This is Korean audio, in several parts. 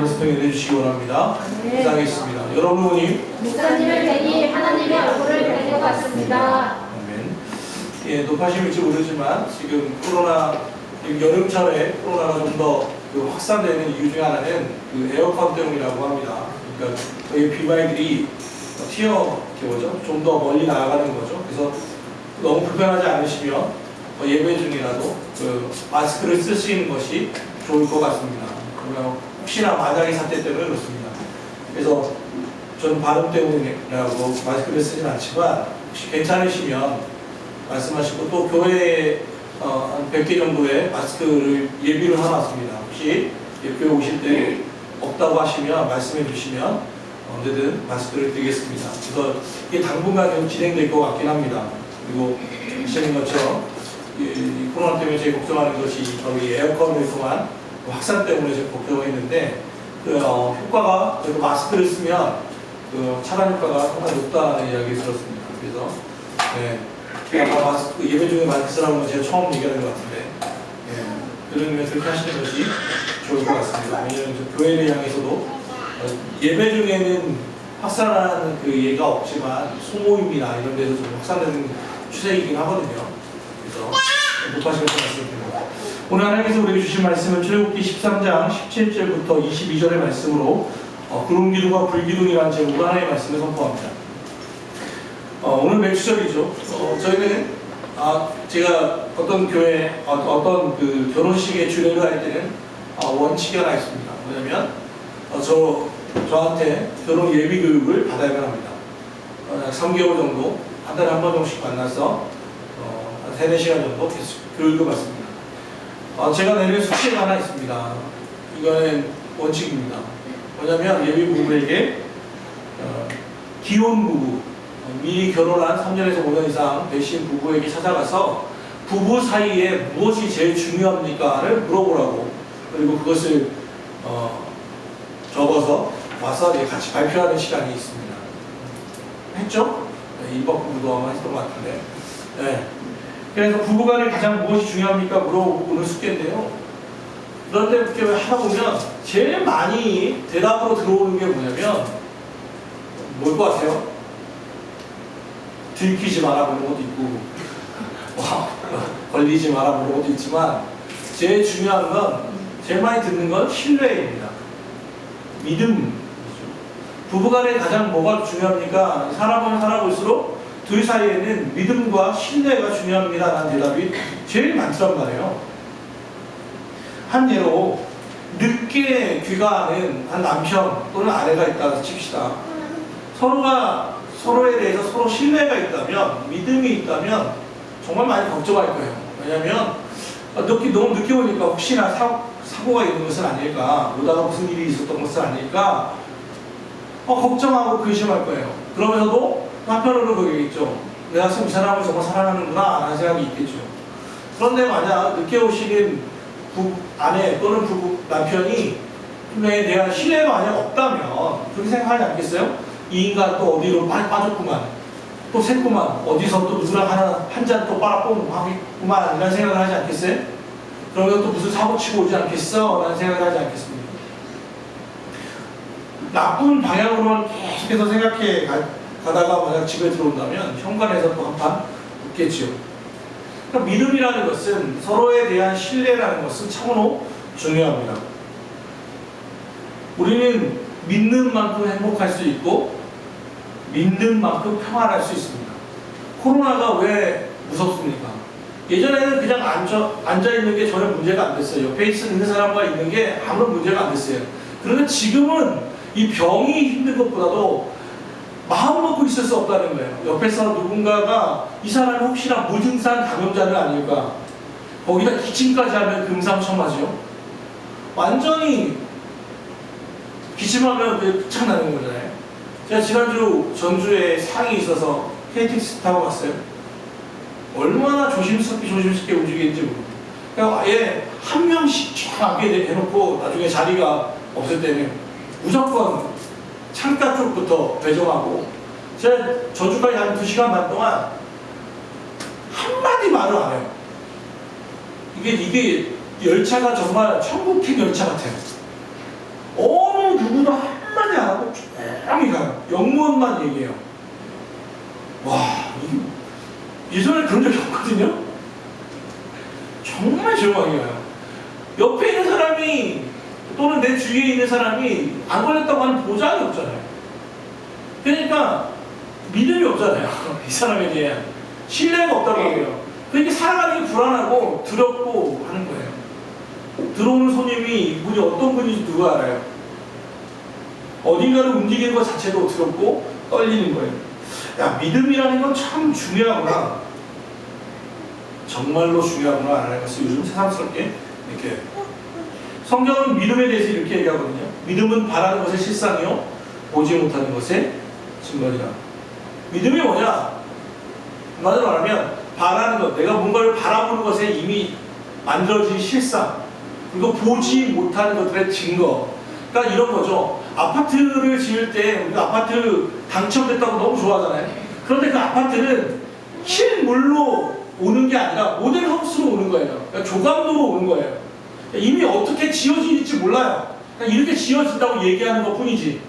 설명해 주시기 원합니다. 기도하겠습니다. 여러분이 목사님을 뵈니 하나님의 얼굴을 뵌 것 같습니다. 아멘. 예, 높아심일지 모르지만 지금 코로나 여름철에 코로나가 좀 더 확산되는 이유 중 하나는 그 에어컨 때문이라고 합니다. 그러니까 저희 비바이들이 좀 더 멀리 나아가는 거죠. 그래서 너무 불편하지 않으시면 예배 중이라도 그 마스크를 쓰시는 것이 좋을 것 같습니다. 그러면 혹시나 마다기 사태 때문에 그렇습니다. 그래서 전 발음 때문이라고 마스크를 쓰진 않지만 혹시 괜찮으시면 말씀하시고 또 교회에 한 100개 정도의 마스크를 예비를 해놨습니다. 혹시 교회 오실 때 없다고 하시면 말씀해 주시면 언제든 마스크를 드리겠습니다. 그래서 이게 당분간 계속 진행될 것 같긴 합니다. 그리고 아시는 것처럼 이 코로나 때문에 제일 걱정하는 것이 저희 에어컨을 통한 확산 때문에 제가 걱정했는데 효과가 그래도 마스크를 쓰면 그 차단 효과가 상당히 높다는 이야기 들었습니다. 그래서 아마 마스크 예배 중에 마스크 쓰라는 건 제가 처음 얘기하는 것 같은데 그런 의미에서 그렇게 하시는 것이 좋을 것 같습니다. 왜냐하면 교회를 향해서도 예배 중에는 확산하는 그 예가 없지만 소모임이나 이런 데서 좀 확산되는 추세이긴 하거든요. 그래서 높아지는 말씀드립니다. 오늘 하나님께서 우리에게 주신 말씀은 출애굽기 13장 17절부터 22절의 말씀으로 구름기둥과 불기둥이라는 제목으로 하나님의 말씀을 선포합니다. 오늘 몇 주절이죠. 저희는 제가 어떤 교회 어떤 그 결혼식에 주례를 할 때는 원칙이 하나 있습니다. 뭐냐면 저한테 결혼 예비 교육을 받아야만 합니다. 3개월 정도 한 달에 한 번 정도씩 만나서 한 3-4시간 정도 계속 교육을 받습니다. 제가 내는 수치가 하나 있습니다. 이거는 원칙입니다. 뭐냐면 예비 부부에게 기혼 부부 미리 결혼한 3년에서 5년 이상 되신 부부에게 찾아가서 부부 사이에 무엇이 제일 중요합니까를 물어보라고, 그리고 그것을 적어서 와서 같이 발표하는 시간이 있습니다. 했죠? 이번 부부도 아마 했던 것 같은데. 그래서 부부간에 가장 무엇이 중요합니까 물어보는 숙제인데요. 그런데 그렇게 하다 보면 제일 많이 대답으로 들어오는 게 뭐냐면 뭘 것 같아요? 들키지 마라 그런 것도 있고 걸리지 마라 그런 것도 있지만 제일 중요한 건 제일 많이 듣는 건 신뢰입니다. 믿음. 부부간에 가장 뭐가 중요합니까? 사람은 살아볼수록 둘 사이에는 믿음과 신뢰가 중요합니다 라는 대답이 제일 많더란 말이에요. 한 예로 늦게 귀가하는 한 남편 또는 아내가 있다고 칩시다. 서로가 서로에 대해서 서로 신뢰가 있다면, 믿음이 있다면 정말 많이 걱정할 거예요. 왜냐하면 너무 늦게 오니까 혹시나 사고가 있는 것은 아닐까, 오다가 무슨 일이 있었던 것은 아닐까 걱정하고 근심할 거예요. 그러면서도 한편으로는 그러겠죠. 내가 이 사람을 정말 사랑하는구나 라는 생각이 있겠죠. 그런데 만약 늦게 오시는 아내 또는 남편이 에 대한 신뢰가 만약 없다면 그렇게 생각하지 않겠어요? 이 인간 또 어디로 빠졌구만, 또 샜구만, 어디서 또 누구랑 한 잔 또 빨아뽕고 하겠구만 이런 생각을 하지 않겠어요? 그러면 또 무슨 사고 치고 오지 않겠어? 라는 생각을 하지 않겠습니까? 나쁜 방향으로만 계속해서 생각해 가다가 만약 집에 들어온다면 현관에서 또 한판 붙겠지요. 그러니까 믿음이라는 것은, 서로에 대한 신뢰라는 것은 참으로 중요합니다. 우리는 믿는 만큼 행복할 수 있고 믿는 만큼 평안할 수 있습니다. 코로나가 왜 무섭습니까? 예전에는 그냥 앉아있는 게 전혀 문제가 안 됐어요. 옆에 있는 사람과 있는 게 아무런 문제가 안 됐어요. 그런데 지금은 이 병이 힘든 것보다도 마음 먹고 있을 수 없다는 거예요. 옆에서 누군가가 이 사람이 혹시나 무증상 감염자는 아닐까, 거기다 기침까지 하면 금상첨화죠. 완전히 기침하면 그게 끝장나는 거잖아요. 제가 지난주 전주에 상이 있어서 KTX 타고 갔어요. 얼마나 조심스럽게 움직이는지 모르고, 그러니까 아예 한 명씩 쫙 앞에 대놓고 나중에 자리가 없을 때는 무조건 창가 쪽부터 배정하고, 제가 전주까지 한 2시간 반 동안 한마디 말을 안 해요. 이게 열차가 정말 천국행 열차 같아요. 가요. 영문만 얘기해요. 와, 예전에 그런 적이 없거든요. 정말 조용하게 가요. 옆에 있는 사람이 또는 내 주위에 있는 사람이 안 걸렸다고 하는 보장이 없잖아요. 그러니까 믿음이 없잖아요. 이 사람에 대한 신뢰가 없다고 해요. 그러니까 살아가는 게 불안하고 두렵고 하는 거예요. 들어오는 손님이 이분이 어떤 분인지 누가 알아요? 어딘가를 움직이는 것 자체도 두렵고 떨리는 거예요. 야, 믿음이라는 건 참 중요하구나. 정말로 중요하구나 라는 것을 요즘 새삼스럽게 이렇게 성경은 믿음에 대해서 이렇게 얘기하거든요. 믿음은 바라는 것의 실상이요 보지 못하는 것의 증거니라. 믿음이 뭐냐? 한마디로 말하면 바라는 것, 내가 뭔가를 바라보는 것에 이미 만들어진 실상, 그리고 보지 못하는 것들의 증거. 그러니까 이런 거죠. 아파트를 지을 때 우리가 아파트 당첨됐다고 너무 좋아하잖아요. 그런데 그 아파트는 실물로 오는 게 아니라 모델하우스로 오는 거예요. 그러니까 조감도로 오는 거예요. 이미 어떻게 지어질지 몰라요. 그냥 이렇게 지어진다고 얘기하는 것 뿐이지.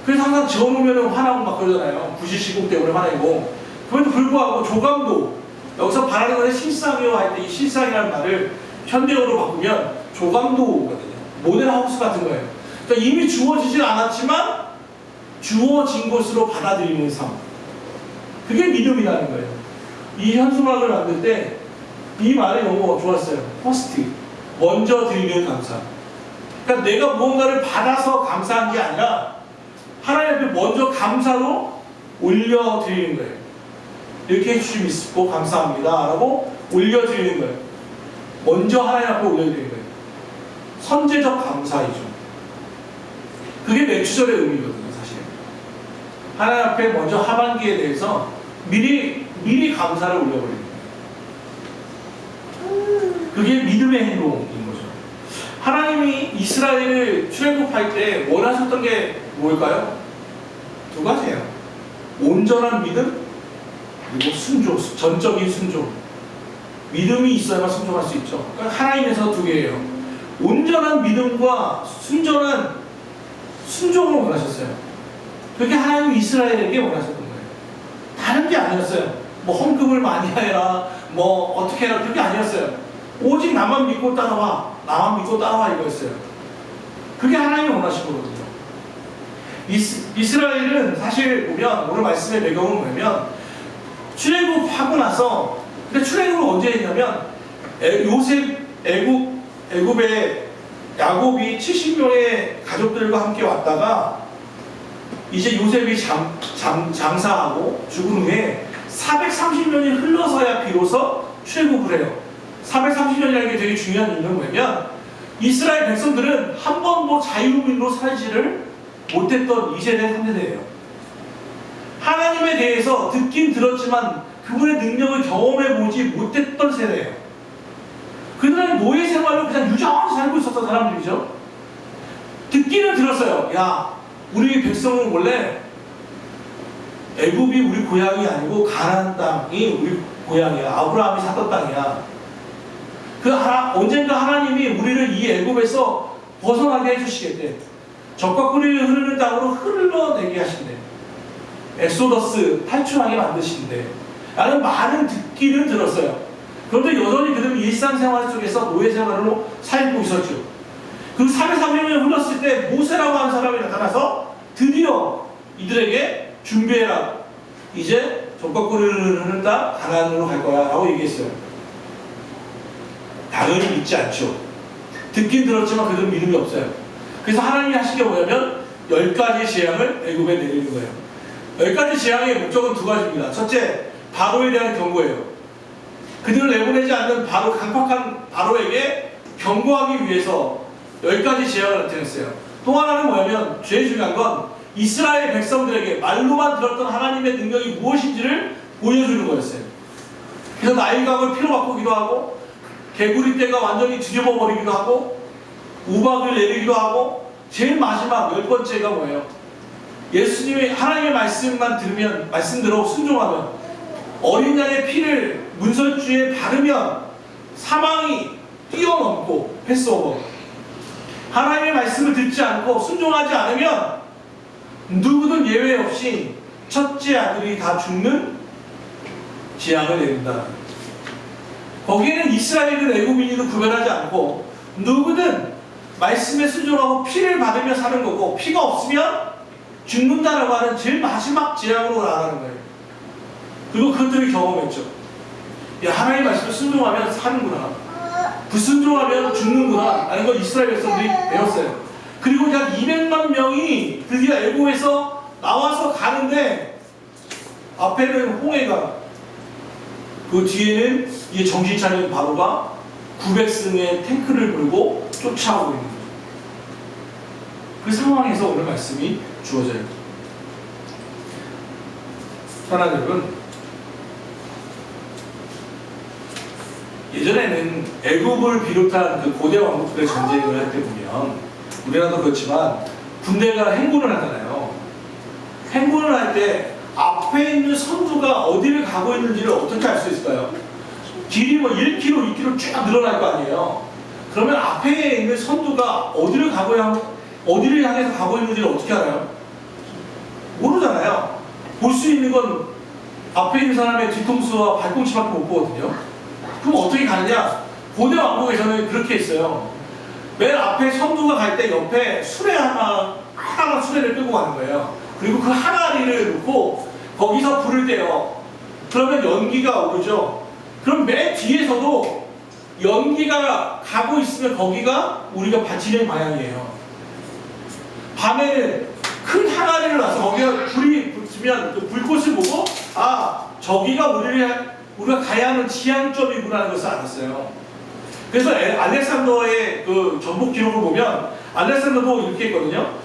그래서 항상 지어놓으면 화나고 막 그러잖아요. 부실 시공 때문에 화내고. 그럼에도 불구하고 조감도, 여기서 바라는 것의 실상이요 할 때 이 실상이라는 말을 현대어로 바꾸면 조감도거든요. 모델하우스 같은 거예요. 그러니까 이미 주어지진 않았지만 주어진 것으로 받아들이는 삶. 그게 믿음이라는 거예요. 이 현수막을 만들 때 이 말이 너무 좋았어요. 퍼스트. 먼저 드리는 감사. 그러니까 내가 무언가를 받아서 감사한 게 아니라 하나님 앞에 먼저 감사로 올려드리는 거예요. 이렇게 해주시면 있고 감사합니다 라고 올려드리는 거예요. 먼저 하나님 앞에 올려드리는 거예요. 선제적 감사이죠. 그게 매추절의 의미거든요. 사실 하나님 앞에 먼저 하반기에 대해서 미리 감사를 올려버리는 거예요. 그게 믿음의 행동인 거죠. 하나님이 이스라엘을 출애굽할 때 원하셨던 게 뭘까요? 두 가지예요. 온전한 믿음, 그리고 순종, 전적인 순종. 믿음이 있어야만 순종할 수 있죠. 그러니까 하나님에서 두 개예요. 온전한 믿음과 순전한 순종을 원하셨어요. 그게 하나님이 이스라엘에게 원하셨던 거예요. 다른 게 아니었어요. 뭐 헌금을 많이 해라, 뭐 어떻게 해라, 그게 아니었어요. 오직 나만 믿고 따라와, 나만 믿고 따라와 이거였어요. 그게 하나님이 원하신 거거든요. 이스라엘은 사실 보면 오늘 말씀의 배경은 뭐냐면 출애굽하고 나서, 근데 출애굽을 언제 했냐면 애굽에 야곱이 70명의 가족들과 함께 왔다가 이제 요셉이 장사하고 죽은 후에 430년이 흘러서야 비로소 출애굽을 해요. 430년이라는 게 되게 중요한 이유는 뭐냐면 이스라엘 백성들은 한 번도 자유민으로 살지를 못했던 2세대, 3세대예요. 하나님에 대해서 듣긴 들었지만 그분의 능력을 경험해보지 못했던 세대예요. 그들은 노예 생활로 그냥 유정히 살고 있었던 사람들이죠. 듣기는 들었어요. 야, 우리 백성은 원래 애굽이 우리 고향이 아니고 가나안 땅이 우리 고향이야. 아브라함이 살던 땅이야. 언젠가 하나님이 우리를 이 애굽에서 벗어나게 해주시겠대. 적과 꿀이 흐르는 땅으로 흘러내게 하신대. 엑소더스 탈출하게 만드신대. 라는 말은 듣기는 들었어요. 그런데 여전히 그들은 일상생활 속에서 노예생활로 살고 있었죠. 그리고 430년이 흘렀을 때 모세라고 하는 사람이 나타나서 드디어 이들에게 준비해라. 이제 적과 꿀이 흐르는 땅 가나안으로 갈 거야 라고 얘기했어요. 당연히 믿지 않죠. 듣긴 들었지만 그들은 믿음이 없어요. 그래서 하나님이 하신 게 뭐냐면 10가지 재앙을 애굽에 내리는 거예요. 10가지 재앙의 목적은 두 가지입니다. 첫째, 바로에 대한 경고예요. 그들을 내보내지 않는 강팍한 바로에게 경고하기 위해서 10가지 재앙을 나타냈어요. 또 하나는 뭐냐면 제일 중요한 건 이스라엘 백성들에게 말로만 들었던 하나님의 능력이 무엇인지를 보여주는 거였어요. 그래서 나일강을 피로 바꾸기도 하고 개구리 떼가 완전히 뒤집어버리기도 하고 우박을 내리기도 하고 제일 마지막 10번째가 뭐예요? 예수님의 하나님의 말씀만 들으면, 말씀대로 순종하면, 어린 양의 피를 문설주에 바르면 사망이 뛰어넘고 패스오버. 하나님의 말씀을 듣지 않고 순종하지 않으면 누구든 예외 없이 첫째 아들이 다 죽는 재앙을 내린다. 거기에는 이스라엘이든 애굽인이든 구별하지 않고 누구든 말씀에 순종하고 피를 받으며 사는 거고, 피가 없으면 죽는다라고 하는 제일 마지막 재앙으로 나가는 거예요. 그리고 그것들을 경험했죠. 야, 하나님 말씀에 순종하면 사는구나, 불순종하면 죽는구나 라는 걸 이스라엘 백성들이 배웠어요. 그리고 약 200만 명이 드디어 애굽에서 나와서 가는데 앞에는 홍해가, 그 뒤에는 이 정신 차린 바로가 900승의 탱크를 몰고 쫓아오고 있는 거죠. 그 상황에서 오늘 말씀이 주어져요. 사랑하는 여러분, 예전에는 애굽을 비롯한 그 고대 왕국들의 전쟁을 할 때 보면, 우리나라도 그렇지만 군대가 행군을 하잖아요. 행군을 할 때 앞에 있는 선두가 어디를 가고 있는지를 어떻게 알 수 있을까요? 길이 뭐 1km, 2km 쭉 늘어날 거 아니에요. 그러면 앞에 있는 선두가 어디를 향해서 가고 있는지를 어떻게 알아요? 모르잖아요. 볼 수 있는 건 앞에 있는 사람의 뒤통수와 발꿈치밖에 못 보거든요. 그럼 어떻게 가느냐? 고대 왕국에서는 그렇게 했어요. 맨 앞에 선두가 갈 때 옆에 수레 하나가 수레를 끌고 가는 거예요. 그리고 그 항아리를 놓고 거기서 불을 떼요. 그러면 연기가 오르죠. 그럼 맨 뒤에서도 연기가 가고 있으면 거기가 우리가 바치는 방향이에요. 밤에는 큰 항아리를 놔서 거기가 불이 붙으면 그 불꽃을 보고, 아, 저기가 우리가 가야 하는 지향점이구나 하는 것을 알았어요. 그래서 알렉산더의 그 전복 기록을 보면 알렉산더도 이렇게 했거든요.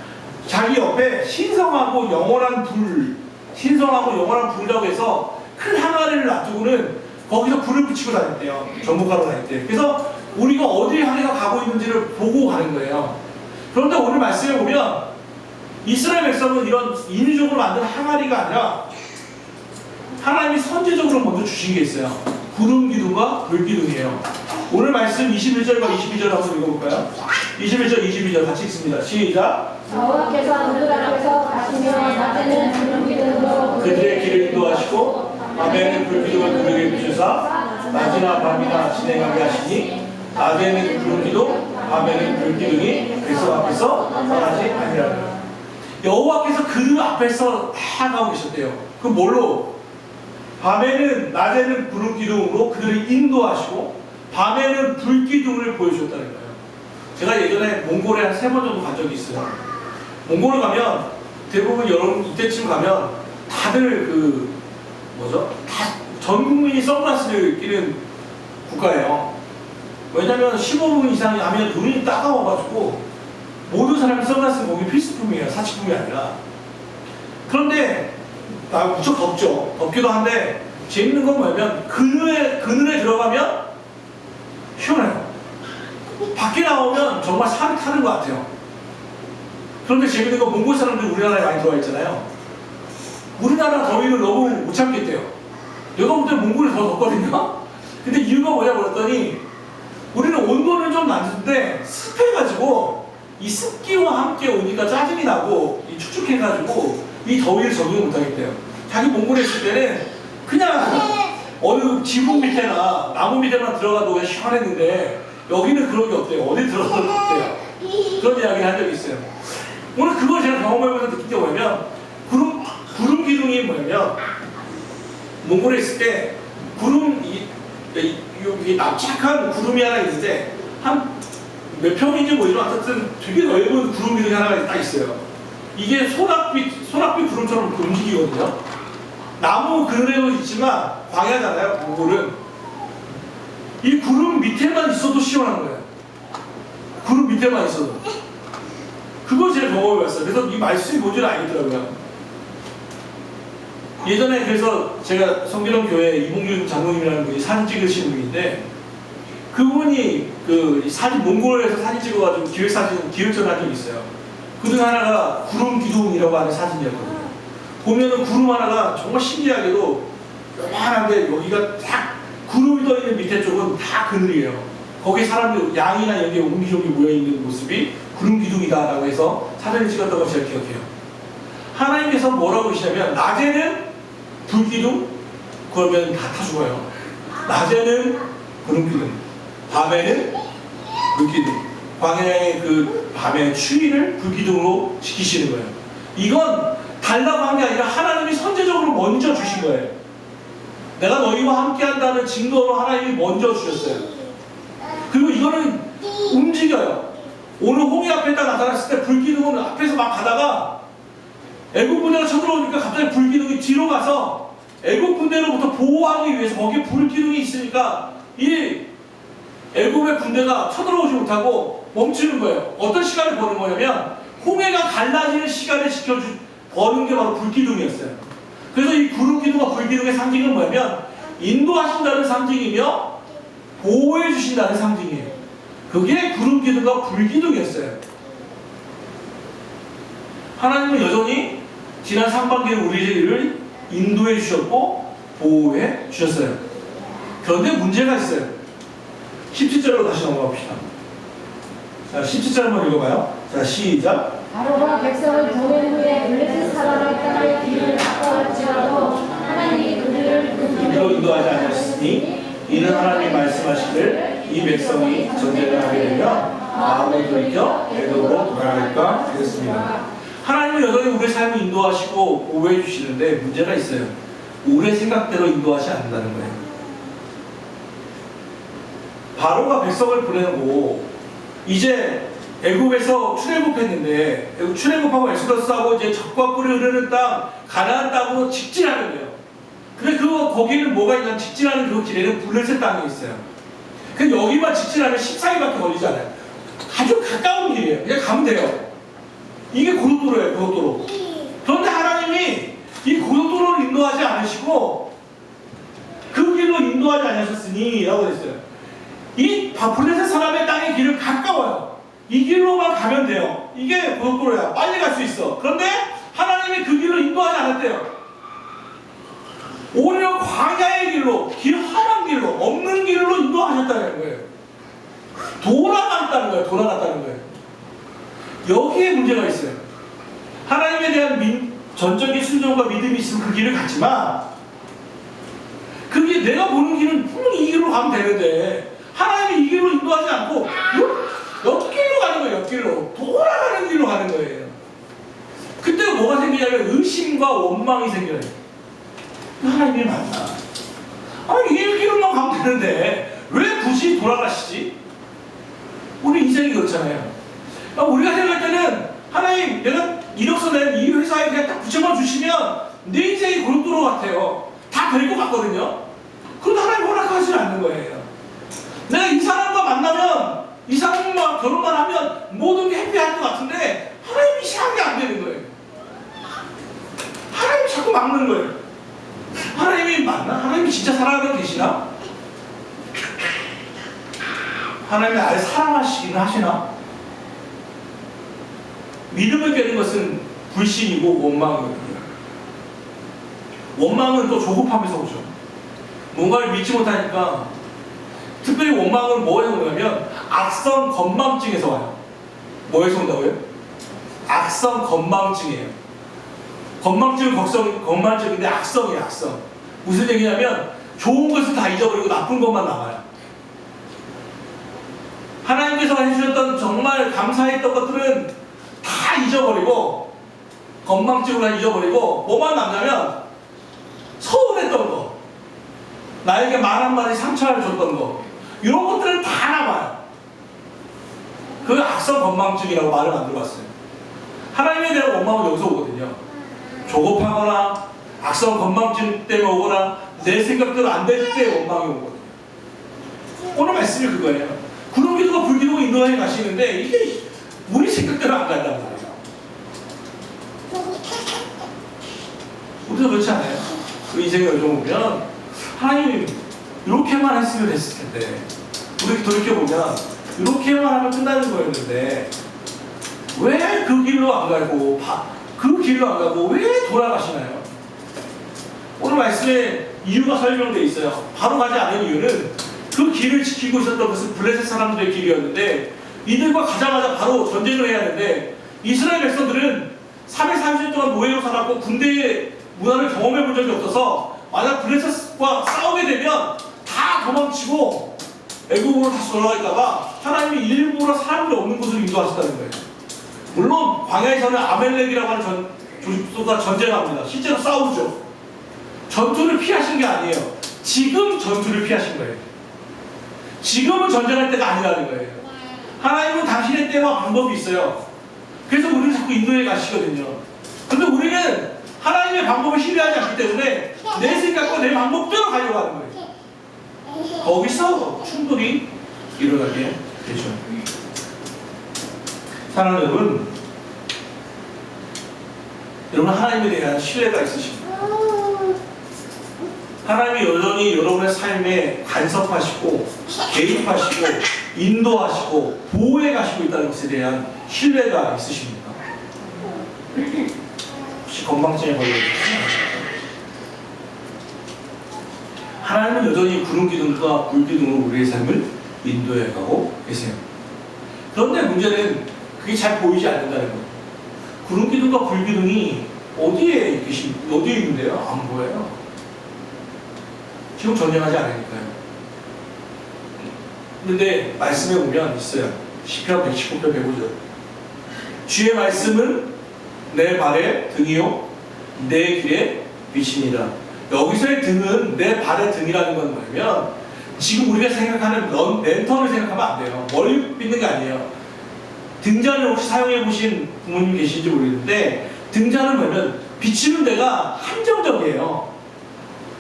자기 옆에 신성하고 영원한 불이라고 해서 큰 항아리를 놔두고는 거기서 불을 붙이고 다녔대요. 전복하러 다닐 때. 그래서 우리가 어디를 향해서 가고 있는지를 보고 가는 거예요. 그런데 오늘 말씀에 보면 이스라엘 백성은 이런 인위적으로 만든 항아리가 아니라 하나님이 선제적으로 먼저 주신 게 있어요. 구름 기둥과 불 기둥이에요. 오늘 말씀 21절과 22절 한번 읽어볼까요? 21절, 22절 같이 읽습니다. 시작. 여호와께서 그들에게서 가시며 낮에는 구름 기둥으로 그들의 길을 인도하시고 밤에는 불 기둥을 그들에게 비추사 낮이나 밤이나 진행하게 하시니 낮에는 구름 기둥, 밤에는 불 기둥이 백성 앞에서 떠나지 아니하리라. 여호와께서 그들 앞에서 나아가고 계셨대요. 그 뭘로? 밤에는, 낮에는 구름 기둥으로 그들을 인도하시고 밤에는 불 기둥을 보여주셨다는 거예요. 제가 예전에 몽골에 한 3번 정도 간 적이 있어요. 몽골을 가면 대부분 여러분 이때쯤 가면 다들 전 국민이 선글라스를 끼는 국가예요. 왜냐면 15분 이상 하면 눈이 따가워가지고 모든 사람이 선글라스 보기 필수품이에요. 사치품이 아니라. 그런데 무척 덥죠. 덥기도 한데 재밌는 건 뭐냐면 그늘에 들어가면 시원해요. 밖에 나오면 정말 살이 타는 것 같아요. 그런데 재밌는 건 몽골 사람들이 우리나라에 많이 들어와 있잖아요. 우리나라 더위를 너무 못 참겠대요. 내가 볼 때 몽골이 더 덥거든요. 근데 이유가 뭐냐고 그랬더니 우리는 온도는 좀 낮은데 습해가지고 이 습기와 함께 오니까 짜증이 나고 축축해가지고 이 더위를 적응을 못하겠대요. 자기 몽골에 있을 때는 그냥 어느 지붕 밑에나 나무 밑에만 들어가도 그냥 시원했는데 여기는 그런 게 없대요. 어디 들어가도 덥대요. 그런 이야기를 한 적이 있어요. 오늘 그걸 제가 경험해보면서 느낀 게 뭐냐면 구름 기둥이 뭐냐면 몽골에 있을 때 여기 납작한 구름이 하나 있는데 한 몇 평인지 뭐 이런 하여튼 되게 넓은 구름 기둥이 하나가 딱 있어요. 이게 소낙빛 구름처럼 움직이거든요. 나무 그늘에도 있지만 광야잖아요. 몽골은 이 구름 밑에만 있어도 시원한 거예요. 구름 밑에만 있어도. 그걸 제가 경험해봤어요. 그래서 이 말씀이 뭔지를 알겠더라고요. 예전에 그래서 제가 성길원 교회 이봉준 장로님이라는 분이 사진 찍으신 분인데 그분이 그 사진 몽골에서 사진 찍어가지고 기획전 한 적이 있어요. 그중 하나가 구름 기둥이라고 하는 사진이었거든요. 보면은 구름 하나가 정말 신기하게도 요만한데 여기가 딱 구름이 떠 있는 밑에 쪽은 다 그늘이에요. 거기 사람들 양이나 이런 게 옹기종기 모여 있는 모습이 구름 기둥이다라고 해서 사진을 찍었던 걸 제가 기억해요. 하나님께서 뭐라고 하시냐면 낮에는 불기둥 그러면 다 타 죽어요. 낮에는 구름기둥, 밤에는 불기둥. 광야의 그 밤의 추위를 불기둥으로 지키시는 거예요. 이건 달라고 한 게 아니라 하나님이 선제적으로 먼저 주신 거예요. 내가 너희와 함께 한다는 증거로 하나님이 먼저 주셨어요. 그리고 이거는 움직여요. 오늘 홍해 앞에 딱 나타났을 때 불기둥은 앞에서 막 가다가 애국 군대가 쳐들어오니까 갑자기 불기둥이 뒤로 가서 애국 군대로부터 보호하기 위해서 거기에 불기둥이 있으니까 이 애국의 군대가 쳐들어오지 못하고 멈추는 거예요. 어떤 시간을 버는 거냐면 홍해가 갈라지는 시간을 버는 게 바로 불기둥이었어요. 그래서 이 구름기둥과 불기둥의 상징은 뭐냐면 인도하신다는 상징이며 보호해 주신다는 상징이에요. 그게 구름기둥과 불기둥이었어요. 하나님은 여전히 지난 상반기에 우리를 인도해 주셨고 보호해 주셨어요. 그런데 문제가 있어요. 17절로 다시 넘어갑시다. 자, 17절 한번 읽어봐요. 자, 시작. 바로가 백성을 보낸 후에 블레셋 사람의 땅의 길을 닦아올지라도 하나님이 그들을 그로 인도하지 않으셨으니 이는 하나님이 말씀하시기를 이 백성이 전쟁을 하게 되면 마음을 돌이켜 애굽으로 돌아갈까 하였습니다. 하나님은 여전히 우리의 삶을 인도하시고 보호해 주시는데 문제가 있어요. 우리의 생각대로 인도하지 않는다는 거예요. 바로가 백성을 보내고 이제 애굽에서 출애굽했는데 출애굽하고 엑소더스하고 이제 적과 꿀이 흐르는 땅 가나안 땅으로 직진하는 거예요. 근데 거기는 뭐가 있냐면 직진하는 그 길에는 블레셋 땅이 있어요. 그 여기만 직진하면 14일밖에 걸리지 않아요. 아주 가까운 길이에요. 그냥 가면 돼요. 이게 고속도로예요. 고속도로. 그런데 하나님이 이 고속도로를 인도하지 않으시고 그 길로 인도하지 않으셨으니 라고 했어요. 이 블레셋 사람의 땅의 길은 가까워요. 이 길로만 가면 돼요. 이게 고속도로야. 빨리 갈 수 있어. 그런데 하나님이 그 길로 인도하지 않았대요. 오히려 광야의 길로, 길 험한 길로, 없는 길로 인도하셨다는 거예요. 돌아갔다는 거예요. 돌아갔다는 거예요. 여기에 문제가 있어요. 하나님에 대한 전적인 순종과 믿음이 있으면 그 길을 갔지만 그게 내가 보는 길은 분명히 이 길로 가면 되는데 하나님이 이 길로 인도하지 않고 옆길로 가는 거예요. 옆길로. 돌아가는 길로 가는 거예요. 그때 뭐가 생기냐면 의심과 원망이 생겨요. 하나님이 맞나? 아니 이 길로만 가면 되는데 왜 굳이 돌아가시지? 우리 인생이 그렇잖아요. 우리가 생각할 때는 하나님 내가 이력서 낸 이 회사에 그냥 딱 붙여만 주시면 내 인생이 고속도로 같아요. 다 될 것 같거든요. 그런데 하나님 허락하지 않는 거예요. 내가 이 사람과 만나면 이 사람과 결혼만 하면 모든 게 해피할 것 같은데 하나님이 이상하게 안 되는 거예요. 하나님이 자꾸 막는 거예요. 하나님이 맞나? 하나님이 진짜 사랑하고 계시나? 하나님이 나를 사랑하시긴 하시나? 믿음을 깨는 것은 불신이고 원망이거든요. 원망은 또 조급함에서 오죠. 뭔가를 믿지 못하니까 특별히 원망은 뭐에서 오냐면 악성 건망증에서 와요. 뭐에서 온다고요? 악성 건망증이에요. 건망증은 건망증인데 악성이에요. 악성. 무슨 얘기냐면 좋은 것을 다 잊어버리고 나쁜 것만 남아요. 하나님께서 해주셨던 정말 감사했던 것들은 다 잊어버리고 건망증으로 다 잊어버리고 뭐만 남냐면 서운했던 거, 나에게 말 한마디 상처를 줬던 거, 이런 것들은 다 남아요. 그 악성 건망증이라고 말을 만들어봤어요. 하나님에 대한 원망은 여기서 오거든요. 조급하거나 악성 건망증 때문에 오거나 내 생각대로 안 될 때 원망이 오거든요. 오늘 말씀이 그거예요. 구름기둥과 불기둥과 인도해 가시는데 이게 우리 생각대로 안 간단 말이에요. 우리도 그렇지 않아요? 우리 인생에 요즘 보면 하나님 이렇게만 했으면 됐을 텐데 우리 돌이켜보면 이렇게만 하면 끝나는 거였는데 왜 그 길로 안 가고 그 길로 안 가고 왜 돌아가시나요? 오늘 말씀에 이유가 설명되어 있어요. 바로 가지 않은 이유는 그 길을 지키고 있었던 것은 블레셋 사람들의 길이었는데 이들과 가자마자 바로 전쟁을 해야 하는데 이스라엘 백성들은 330년 동안 노예로 살았고 군대 문화를 경험해 본 적이 없어서 만약 블레셋과 싸우게 되면 다 도망치고 애국으로 다시 돌아갈까봐 하나님이 일부러 사람들이 없는 곳으로 인도하셨다는 거예요. 물론 광야에서는 아멜렉이라고 하는 조직수가 전쟁합니다. 실제로 싸우죠. 전투를 피하신 게 아니에요. 지금 전투를 피하신 거예요. 지금은 전쟁할 때가 아니라는 거예요. 하나님은 당신의 때와 방법이 있어요. 그래서 우리는 자꾸 인도에 가시거든요. 근데 우리는 하나님의 방법을 신뢰하지 않기 때문에 내 생각과 내 방법대로 가려고 하는 거예요. 거기서 충돌이 일어나게 되죠. 사랑하는 여러분 하나님에 대한 신뢰가 있으십니까? 하나님이 여전히 여러분의 삶에 간섭하시고 개입하시고 인도하시고 보호해 가시고 있다는 것에 대한 신뢰가 있으십니까? 혹시 건망증에 걸려 계시나요? 하나님은 여전히 구름 기둥과 불 기둥으로 우리의 삶을 인도해 가고 계세요. 그런데 문제는 그게 잘 보이지 않는다는 거예요. 구름 기둥과 불 기둥이 어디에 있는데요? 안 보여요. 지금 전쟁하지 않으니까요. 근데 말씀에 보면 있어요. 시편 119편 105절. 주의 말씀은 내 발의 등이요 내 길의 빛이니라. 여기서의 등은 내 발의 등이라는 건 뭐냐면 지금 우리가 생각하는 랜턴을 생각하면 안 돼요. 머리 빗는 게 아니에요. 등잔을 혹시 사용해 보신 부모님 계신지 모르겠는데 등잔은 뭐냐면 비치는 데가 한정적이에요.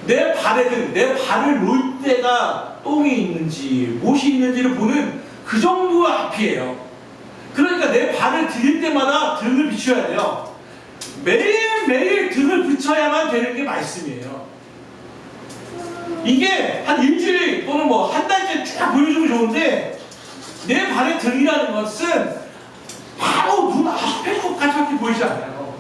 내 발의 등, 내 발을 놓을 때가 똥이 있는지 못이 있는지를 보는 그 정도 앞이에요. 그러니까 내 발을 들일 때마다 등을 비춰야 돼요. 매일매일 등을 비춰야만 되는 게 말씀이에요. 이게 한 일주일 또는 뭐 한 달째 쭉 보여주면 좋은데 내 발의 등이라는 것은 바로 눈 앞에 것까지밖에 보이지 않아요.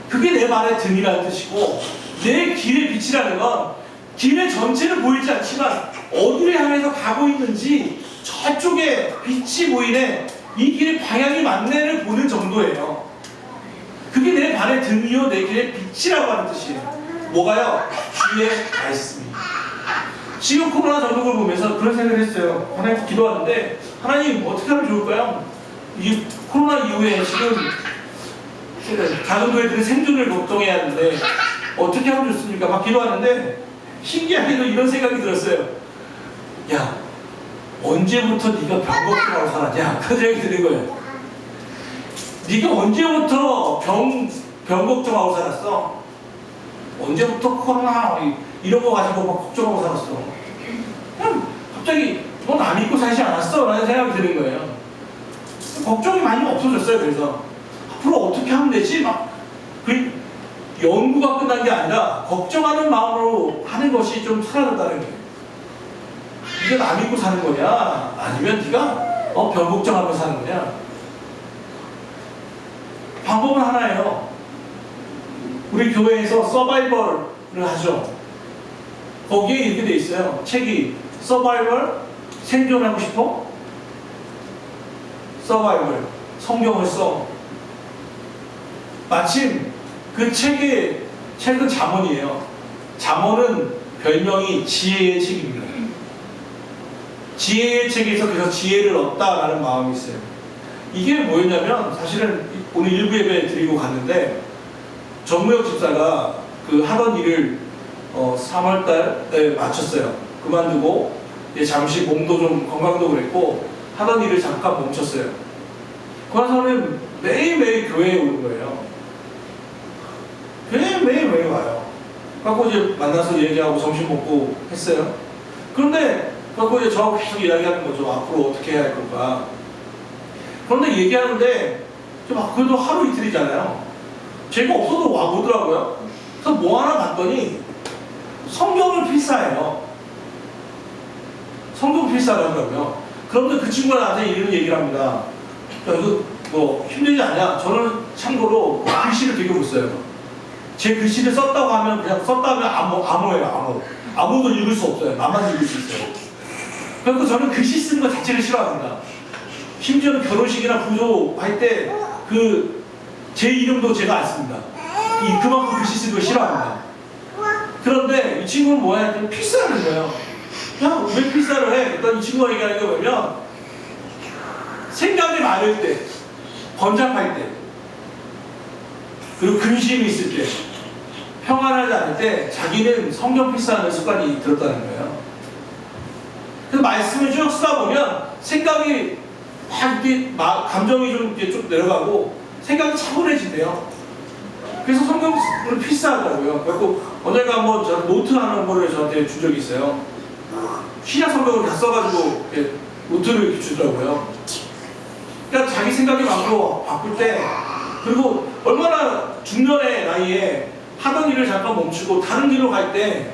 그게 내 발의 등이라는 뜻이고 내 길의 빛이라는 건 길의 전체는 보이지 않지만 어디를 향해서 가고 있는지 저쪽에 빛이 보이네 이 길의 방향이 맞네를 보는 정도예요. 그게 내 발의 등이요 내 길의 빛이라고 하는 뜻이에요. 뭐가요? 주의 말씀이. 지금 코로나 전국을 보면서 그런 생각을 했어요. 하나님 기도하는데 하나님 어떻게 하면 좋을까요? 이 코로나 이후에 지금 작은 교회들은 생존을 걱정해야 하는데 어떻게 하면 좋습니까? 막 기도하는데 신기하게도 이런 생각이 들었어요. 야, 언제부터 네가 병 걱정하고 살았냐? 그런 생각이 드는 거예요. 네가 언제부터 병 걱정하고 살았어? 언제부터 코로나 이런 거 가지고 막 걱정하고 살았어? 그냥 갑자기 넌 안 믿고 살지 않았어? 라는 생각이 드는 거예요. 걱정이 많이 없어졌어요. 그래서 앞으로 어떻게 하면 되지? 막 그 연구가 끝난 게 아니라 걱정하는 마음으로 하는 것이 좀 사라졌다는 거예요. 네가 나 믿고 사는 거냐? 아니면 네가 병 걱정하면서 사는 거냐? 방법은 하나예요. 우리 교회에서 서바이벌을 하죠. 거기에 이렇게 돼 있어요. 책이 서바이벌 생존하고 싶어? 서바이벌 성경을 써. 마침 그 책은 잠언이에요. 잠언은 별명이 지혜의 책입니다. 지혜의 책에서 그래서 지혜를 얻다라는 마음이 있어요. 이게 뭐였냐면 사실은 오늘 일부 예배 드리고 갔는데 정무혁 집사가 그 하던 일을 3월달에 마쳤어요. 그만두고 잠시 몸도 좀 건강도 그랬고 하던 일을 잠깐 멈췄어요. 그 와서는 매일매일 교회에 오는 거예요. 매일매일 와요. 그래서 이제 만나서 얘기하고 점심 먹고 했어요. 그런데 그래서 이제 저하고 계속 이야기하는 거죠. 앞으로 어떻게 해야 할 건가. 그런데 얘기하는데 그래도 하루 이틀이잖아요. 제가 없어도 오더라고요. 그래서 뭐 하나 봤더니 성경을 필사해요. 성경 필사하더라고요. 그런데 그 친구가 나한테 이런 얘기를 합니다. 뭐 힘들지 않냐? 저는 참고로 글씨를 되게 못 써요. 제 글씨를 썼다고 하면 그냥 썼다 하면 암호예요. 아무도 읽을 수 없어요. 나만 읽을 수 있어요. 그래서 저는 글씨 쓰는 것 자체를 싫어합니다. 심지어는 결혼식이나 부조할 때 그 제 이름도 제가 안 씁니다. 그만큼 글씨 쓰는 거 싫어합니다. 그런데 이 친구는 뭐야 했더니 필사하는 거예요. 야, 왜 필사를 해? 일단 이 친구가 얘기하는 게 뭐냐면 생각이 많을 때, 번잡할 때, 그리고 근심이 있을 때, 평안하지 않을 때 자기는 성경 필사하는 습관이 들었다는 거예요. 그래서 말씀을 쭉 쓰다 보면 생각이 막 이렇게 감정이 좀 이렇게 쭉 내려가고 생각이 차분해진대요. 그래서 성경을 필사하더라고요. 그래서 언젠가 한번 노트 하는 거를 저한테 준 적이 있어요. 신약 성경을 다 써가지고 이렇게 노트를 이렇게 주더라고요. 그러니까 자기 생각이 많고 바쁠 때, 그리고 얼마나 중년의 나이에 하던 일을 잠깐 멈추고 다른 길로 갈 때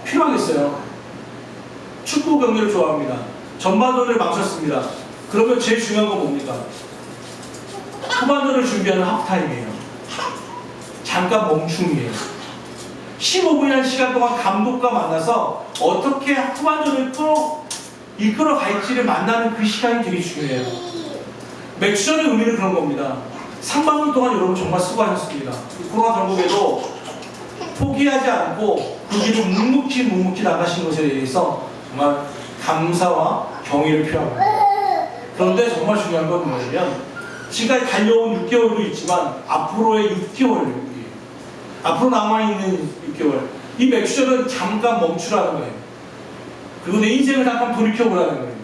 필요하겠어요. 축구 경기를 좋아합니다. 전반전을 마쳤습니다. 그러면 제일 중요한 건 뭡니까? 후반전을 준비하는 하프타임이에요. 잠깐 멈춤이에요. 15분이라는 시간 동안 감독과 만나서 어떻게 후반전을 이끌어 갈지를 만나는 그 시간이 되게 중요해요. 맥주전의 의미는 그런 겁니다. 3박 6일 동안 여러분 정말 수고하셨습니다. 코로나 전국에도 포기하지 않고 그 길을 묵묵히 나가신 것에 대해서 정말 감사와 경의를 표합니다. 그런데 정말 중요한 건 뭐냐면 지금까지 달려온 6개월도 있지만 앞으로의 6개월, 앞으로 남아있는 6개월, 이 맥주전은 잠깐 멈추라는 거예요. 그리고 내 인생을 잠깐 돌이켜보라는 거예요.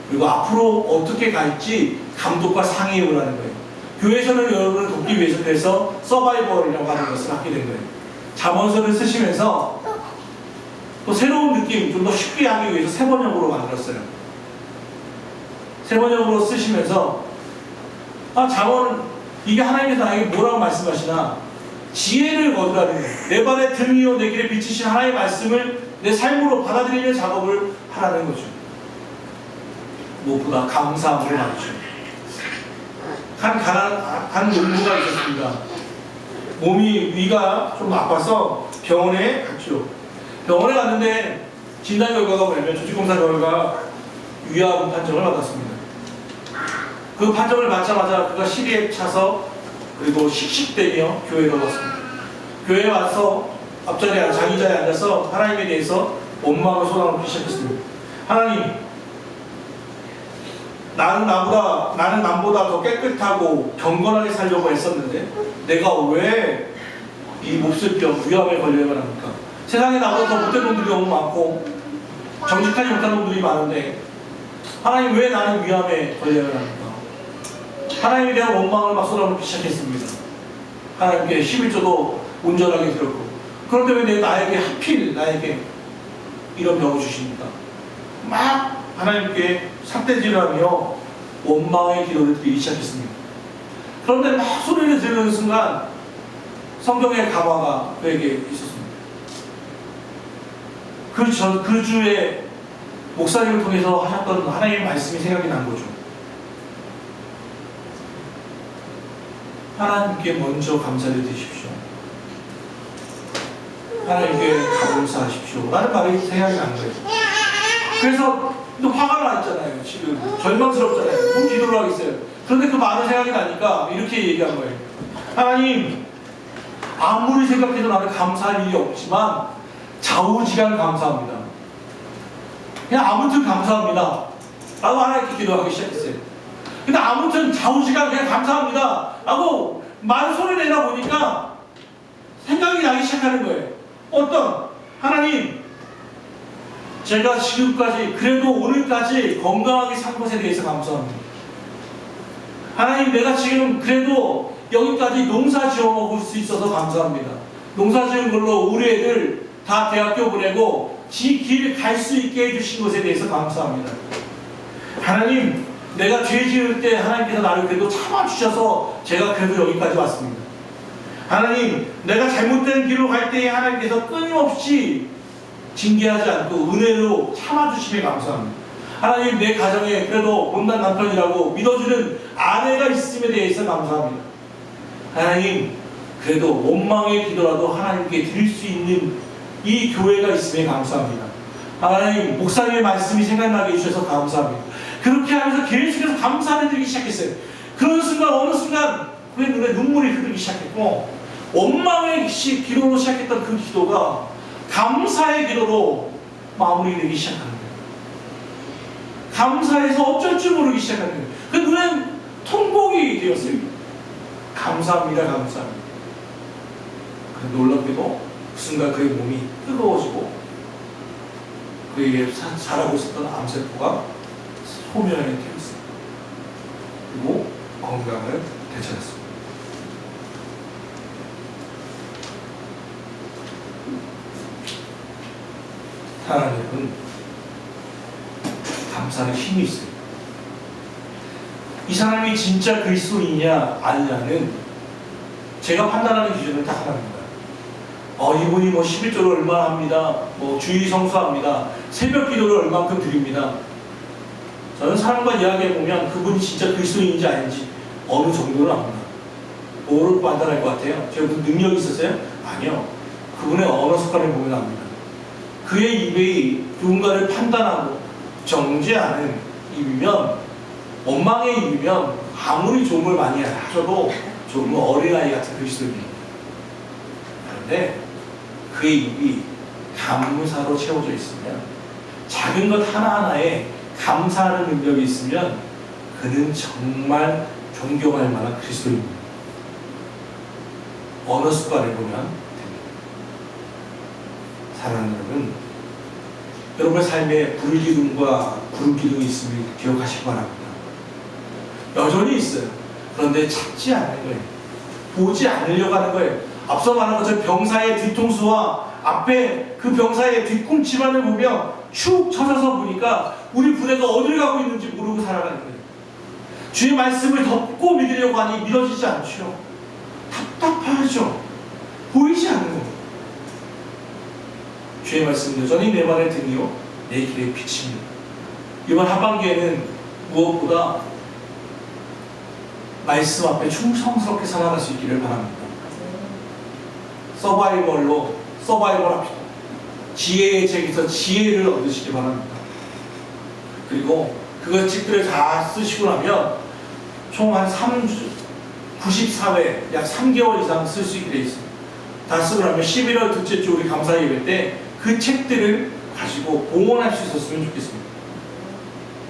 그리고 앞으로 어떻게 갈지 감독과 상의해보라는 거예요. 교회에서는 여러분을 돕기 위해서 그래서 서바이벌이라고 하는 것을 하게 된 거예요. 잠언서를 쓰시면서 또 새로운 느낌, 좀 더 쉽게 하기 위해서 세 번역으로 만들었어요. 세 번역으로 쓰시면서 잠언은 이게 하나님께서 나에게 뭐라고 말씀하시나, 지혜를 거두라는 거예요. 내 발의 등이요 내 길에 비치신 하나님의 말씀을 내 삶으로 받아들이는 작업을 하라는 거죠. 무엇보다 감사함을 말이죠. 한 농부가 있었습니다. 위가 좀 아파서 병원에 갔죠. 병원에 갔는데 진단 결과가 뭐냐면 조직검사 결과 위암 판정을 받았습니다. 그 판정을 받자마자 그가 시리에 차서 그리고 씩씩대며 교회로 왔습니다. 교회에 와서 앞자리에 장의자에 앉아서 하나님에 대해서 원망을 쏟아놓기 시작했습니다. 하나님, 나는 남보다 더 깨끗하고 경건하게 살려고 했었는데 내가 왜 이 몹쓸병 위암에 걸려야만 합니까? 세상에 나보다 더 못된 놈들이 너무 많고 정직하지 못한 놈들이 많은데 하나님 왜 나는 위암에 걸려야만 합니까? 하나님에 대한 원망을 막 쏟아놓기 시작했습니다. 하나님께 11조도 온전하게 드렸고, 그런데 왜 나에게 하필 나에게 이런 병을 주십니까? 막 하나님께 삿대질하며 원망의 기도를 드리기 시작했습니다. 그런데 막 소리를 지르는 순간 성경의 감화가 그에게 있었습니다. 그 주에 목사님을 통해서 하셨던 하나님의 말씀이 생각이 난 거죠. 하나님께 먼저 감사를 드리십시오. 하나님께 감사하십시오. 라는 말이 생각이 난 거예요. 그래서 또 화가 났잖아요. 지금 절망스럽잖아요. 너무 기도를 하겠어요. 그런데 그 말을 생각이 나니까 이렇게 얘기한 거예요. 하나님, 아무리 생각해도 나는 감사할 일이 없지만 좌우지간 감사합니다. 그냥 아무튼 감사합니다 라고 하나님께 기도하기 시작했어요. 근데 아무튼 좌우지간 그냥 감사합니다 라고 말 소리 내다 보니까 생각이 나기 시작하는 거예요. 하나님, 제가 지금까지 그래도 오늘까지 건강하게 산 것에 대해서 감사합니다. 하나님, 내가 지금 그래도 여기까지 농사 지어 먹을 수 있어서 감사합니다. 농사 지은 걸로 우리 애들 다 대학교 보내고 지 길 갈 수 있게 해주신 것에 대해서 감사합니다. 하나님, 내가 죄 지을 때 하나님께서 나를 그래도 참아주셔서 제가 그래도 여기까지 왔습니다. 하나님, 내가 잘못된 길로 갈 때에 하나님께서 끊임없이 징계하지 않고 은혜로 참아주심에 감사합니다. 하나님, 내 가정에 그래도 못난 남편이라고 믿어주는 아내가 있음에 대해서 감사합니다. 하나님, 그래도 원망의 기도라도 하나님께 드릴 수 있는 이 교회가 있음에 감사합니다. 하나님, 목사님의 말씀이 생각나게 해주셔서 감사합니다. 그렇게 하면서 계속해서 감사를 드리기 시작했어요. 그런 순간 어느 순간 그의 눈에 눈물이 흐르기 시작했고 원망의 기도로 시작했던 그 기도가 감사의 기도로 마무리되기 시작하는 거예요. 감사해서 어쩔 줄 모르기 시작하는 거예요. 그 눈엔 통곡이 되었어요. 감사합니다, 감사합니다. 그 놀랍게도 그 순간 그의 몸이 뜨거워지고 그에게 자라고 있었던 암세포가 소멸에 되었습니다. 그리고 건강을 되찾았습니다. 하나님은 감사는 힘이 있어요. 이 사람이 진짜 그리스도이냐 아니냐는 제가 판단하는 기준은 딱 하나입니다. 이분이 11조를 얼마 합니다. 주의 성수합니다. 새벽 기도를 얼만큼 드립니다. 저는 사람과 이야기해보면 그분이 진짜 그리스도인지 아닌지 어느 정도는 압니다. 뭐로 판단할 것 같아요? 제가 무슨 능력이 있었어요? 아니요. 그분의 언어 습관을 보면 압니다. 그의 입이 누군가를 판단하고 정죄하는 입이면, 원망의 입이면 아무리 좋은 걸 많이 하셔도 조금 어린아이 같은 그리스도인입니다. 그런데 그의 입이 감사로 채워져 있으면, 작은 것 하나하나에 감사하는 능력이 있으면 그는 정말 존경할 만한 그리스도인입니다. 언어 습관을 보면 됩니다. 사랑하는 여러분, 여러분의 삶에 불기둥과 구름기둥이 있음을 기억하시기 바랍니다. 여전히 있어요. 그런데 찾지 않는 거예요. 보지 않으려고 하는 거예요. 앞서 말한 것처럼 병사의 뒤통수와 앞에 그 병사의 뒤꿈치만을 보며 축 쳐져서 보니까 우리 부대가 어디를 가고 있는지 모르고 살아가는 거예요. 주의 말씀을 덮고 믿으려고 하니 믿어지지 않죠. 답답하죠. 보이지 않는 거예요. 주의 말씀은 여전히 내 말의 등이요 내 길의 빛입니다. 이번 하반기에는 무엇보다 말씀 앞에 충성스럽게 살아갈 수 있기를 바랍니다. 서바이벌합시다. 지혜의 책에서 지혜를 얻으시기 바랍니다. 그리고 그거 책들을 다 쓰시고 나면 총 한 94회, 약 3개월 이상 쓸 수 있게 되어 있습니다. 다 쓰고 나면 11월 둘째 주 우리 감사 예배 때 그 책들을 가지고 봉헌할 수 있었으면 좋겠습니다.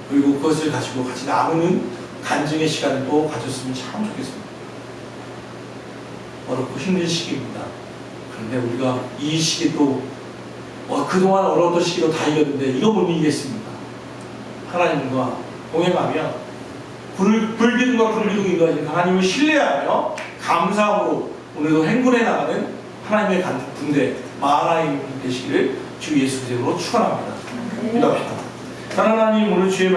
그리고 그것을 가지고 같이 나누는 간증의 시간을 또 가졌으면 참 좋겠습니다. 어렵고 힘든 시기입니다. 그런데 우리가 이 시기 또 그동안 어려웠던 시기로 다 이겼는데 이거 못 이기겠습니까? 하나님과 동행하며 불기둥과 불기둥이 이루어진 하나님을 신뢰하며 감사함으로 오늘도 행군해 나가는 하나님의 군대 마라임 되시기를 주 예수 그리스도로 축원합니다. 기도합시다. 하나님, 오늘 주의